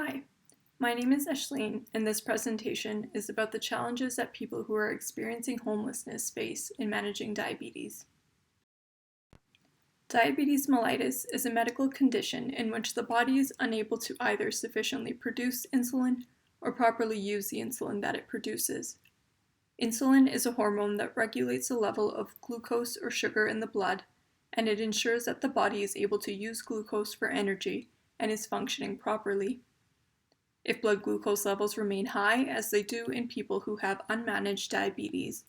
Hi, my name is Eshleen, and this presentation is about the challenges that people who are experiencing homelessness face in managing diabetes. Diabetes mellitus is a medical condition in which the body is unable to either sufficiently produce insulin or properly use the insulin that it produces. Insulin is a hormone that regulates the level of glucose or sugar in the blood, and it ensures that the body is able to use glucose for energy and is functioning properly. If blood glucose levels remain high, as they do in people who have unmanaged diabetes,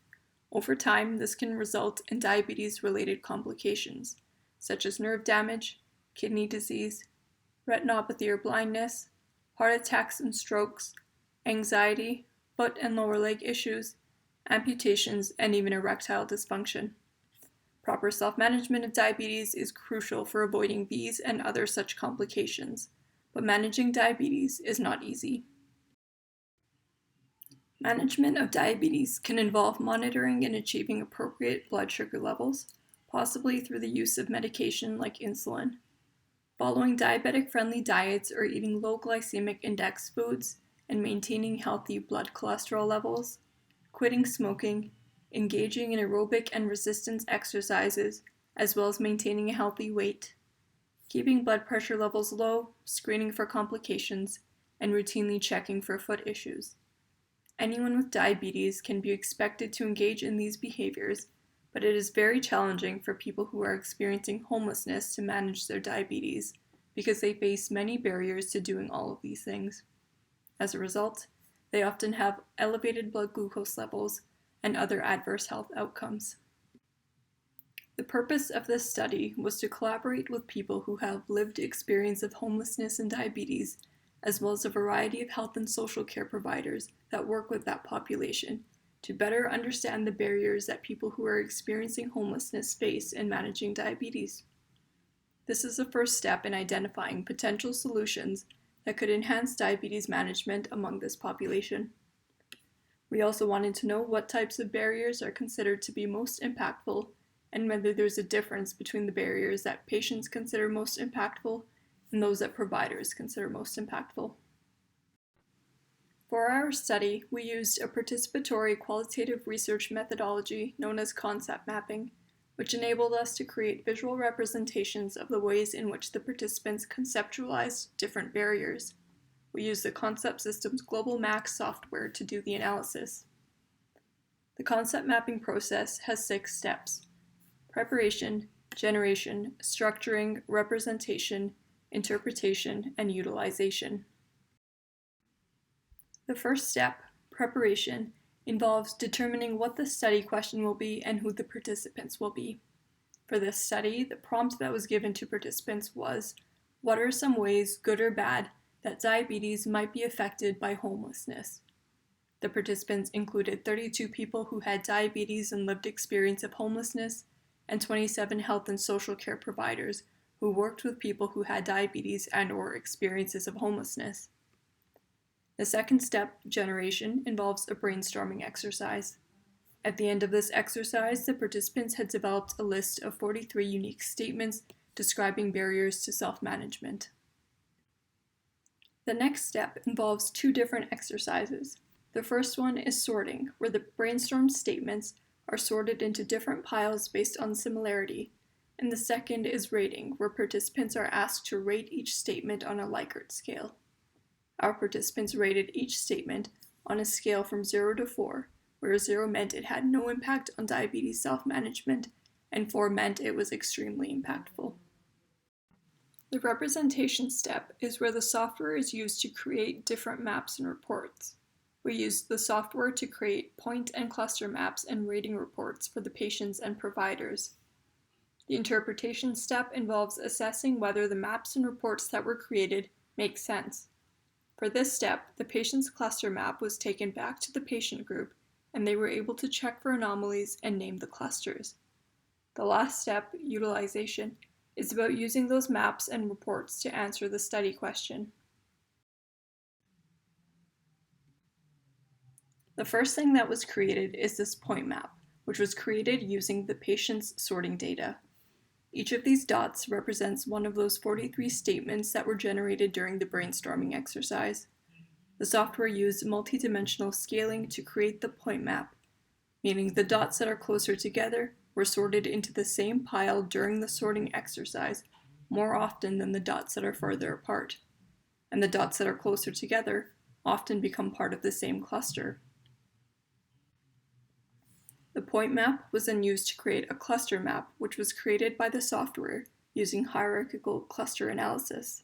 over time this can result in diabetes-related complications, such as nerve damage, kidney disease, retinopathy or blindness, heart attacks and strokes, anxiety, foot and lower leg issues, amputations, and even erectile dysfunction. Proper self-management of diabetes is crucial for avoiding these and other such complications, but managing diabetes is not easy. Management of diabetes can involve monitoring and achieving appropriate blood sugar levels, possibly through the use of medication like insulin, following diabetic-friendly diets or eating low glycemic index foods, and maintaining healthy blood cholesterol levels, quitting smoking, engaging in aerobic and resistance exercises, as well as maintaining a healthy weight, keeping blood pressure levels low, screening for complications, and routinely checking for foot issues. Anyone with diabetes can be expected to engage in these behaviors, but it is very challenging for people who are experiencing homelessness to manage their diabetes because they face many barriers to doing all of these things. As a result, they often have elevated blood glucose levels and other adverse health outcomes. The purpose of this study was to collaborate with people who have lived experience of homelessness and diabetes, as well as a variety of health and social care providers that work with that population, to better understand the barriers that people who are experiencing homelessness face in managing diabetes. This is the first step in identifying potential solutions that could enhance diabetes management among this population. We also wanted to know what types of barriers are considered to be most impactful and whether there's a difference between the barriers that patients consider most impactful and those that providers consider most impactful. For our study, we used a participatory qualitative research methodology known as concept mapping, which enabled us to create visual representations of the ways in which the participants conceptualized different barriers. We used the Concept Systems Global Max software to do the analysis. The concept mapping process has 6 steps: preparation, generation, structuring, representation, interpretation, and utilization. The first step, preparation, involves determining what the study question will be and who the participants will be. For this study, the prompt that was given to participants was, what are some ways, good or bad, that diabetes might be affected by homelessness? The participants included 32 people who had diabetes and lived experience of homelessness, and 27 health and social care providers who worked with people who had diabetes and/or experiences of homelessness. The second step, generation, involves a brainstorming exercise. At the end of this exercise, the participants had developed a list of 43 unique statements describing barriers to self-management. The next step involves 2 different exercises. The first one is sorting, where the brainstormed statements are sorted into different piles based on similarity, and the second is rating, where participants are asked to rate each statement on a Likert scale. Our participants rated each statement on a scale from 0 to 4, where 0 meant it had no impact on diabetes self-management, and 4 meant it was extremely impactful. The representation step is where the software is used to create different maps and reports. We used the software to create point and cluster maps and rating reports for the patients and providers. The interpretation step involves assessing whether the maps and reports that were created make sense. For this step, the patient's cluster map was taken back to the patient group, and they were able to check for anomalies and name the clusters. The last step, utilization, is about using those maps and reports to answer the study question. The first thing that was created is this point map, which was created using the patient's sorting data. Each of these dots represents one of those 43 statements that were generated during the brainstorming exercise. The software used multidimensional scaling to create the point map, meaning the dots that are closer together were sorted into the same pile during the sorting exercise more often than the dots that are farther apart, and the dots that are closer together often become part of the same cluster. The point map was then used to create a cluster map, which was created by the software using hierarchical cluster analysis.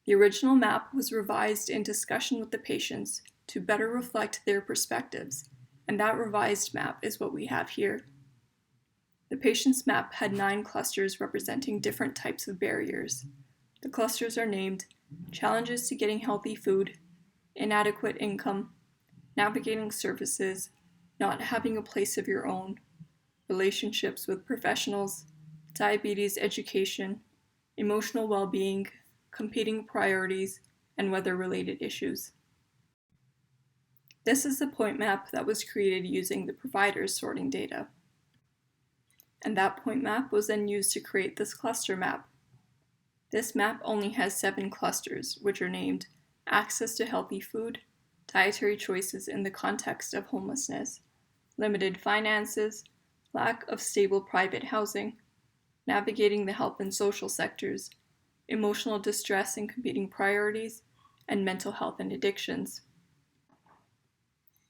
The original map was revised in discussion with the patients to better reflect their perspectives, and that revised map is what we have here. The patient's map had 9 clusters representing different types of barriers. The clusters are named challenges to getting healthy food, inadequate income, navigating services, not having a place of your own, relationships with professionals, diabetes education, emotional well-being, competing priorities, and weather-related issues. This is the point map that was created using the provider's sorting data. And that point map was then used to create this cluster map. This map only has 7 clusters, which are named access to healthy food, dietary choices in the context of homelessness, limited finances, lack of stable private housing, navigating the health and social sectors, emotional distress and competing priorities, and mental health and addictions.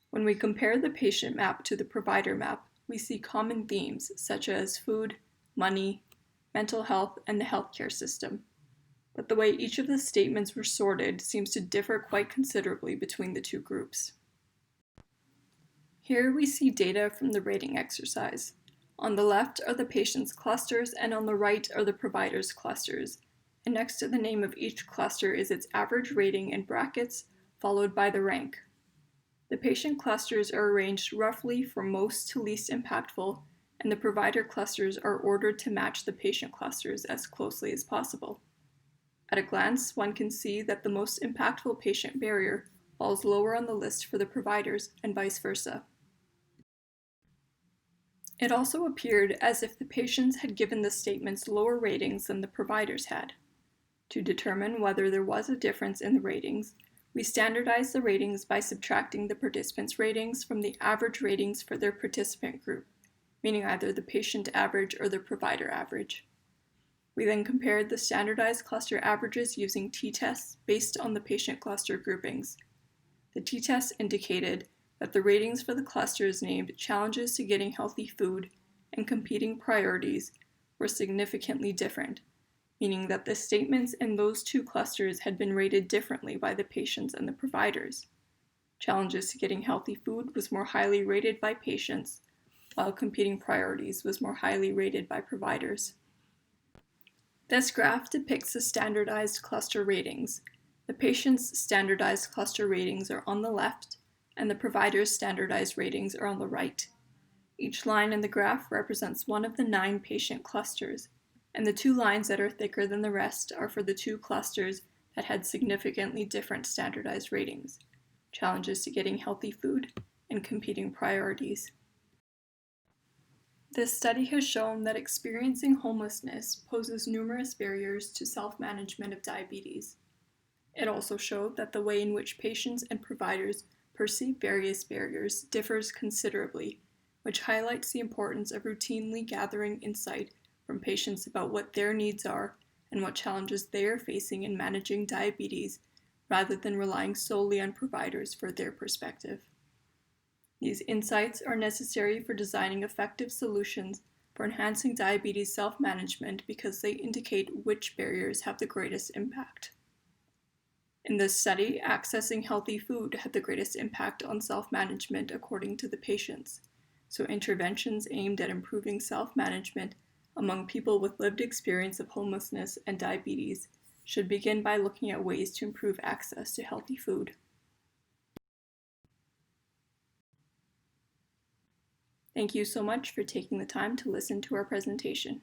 When we compare the patient map to the provider map, we see common themes such as food, money, mental health, and the healthcare system. But the way each of the statements were sorted seems to differ quite considerably between the two groups. Here we see data from the rating exercise. On the left are the patient's clusters, and on the right are the provider's clusters. And next to the name of each cluster is its average rating in brackets, followed by the rank. The patient clusters are arranged roughly from most to least impactful, and the provider clusters are ordered to match the patient clusters as closely as possible. At a glance, one can see that the most impactful patient barrier falls lower on the list for the providers, and vice versa. It also appeared as if the patients had given the statements lower ratings than the providers had. To determine whether there was a difference in the ratings, we standardized the ratings by subtracting the participants' ratings from the average ratings for their participant group, meaning either the patient average or the provider average. We then compared the standardized cluster averages using t-tests based on the patient cluster groupings. The t-tests indicated that the ratings for the clusters named challenges to getting healthy food and competing priorities were significantly different, meaning that the statements in those two clusters had been rated differently by the patients and the providers. Challenges to getting healthy food was more highly rated by patients, while competing priorities was more highly rated by providers. This graph depicts the standardized cluster ratings. The patient's standardized cluster ratings are on the left, and the provider's standardized ratings are on the right. Each line in the graph represents one of the 9 patient clusters, and the 2 lines that are thicker than the rest are for the 2 clusters that had significantly different standardized ratings: challenges to getting healthy food and competing priorities. This study has shown that experiencing homelessness poses numerous barriers to self-management of diabetes. It also showed that the way in which patients and providers perceive various barriers differs considerably, which highlights the importance of routinely gathering insight from patients about what their needs are and what challenges they are facing in managing diabetes, rather than relying solely on providers for their perspective. These insights are necessary for designing effective solutions for enhancing diabetes self-management because they indicate which barriers have the greatest impact. In this study, accessing healthy food had the greatest impact on self-management according to the patients, so interventions aimed at improving self-management among people with lived experience of homelessness and diabetes should begin by looking at ways to improve access to healthy food. Thank you so much for taking the time to listen to our presentation.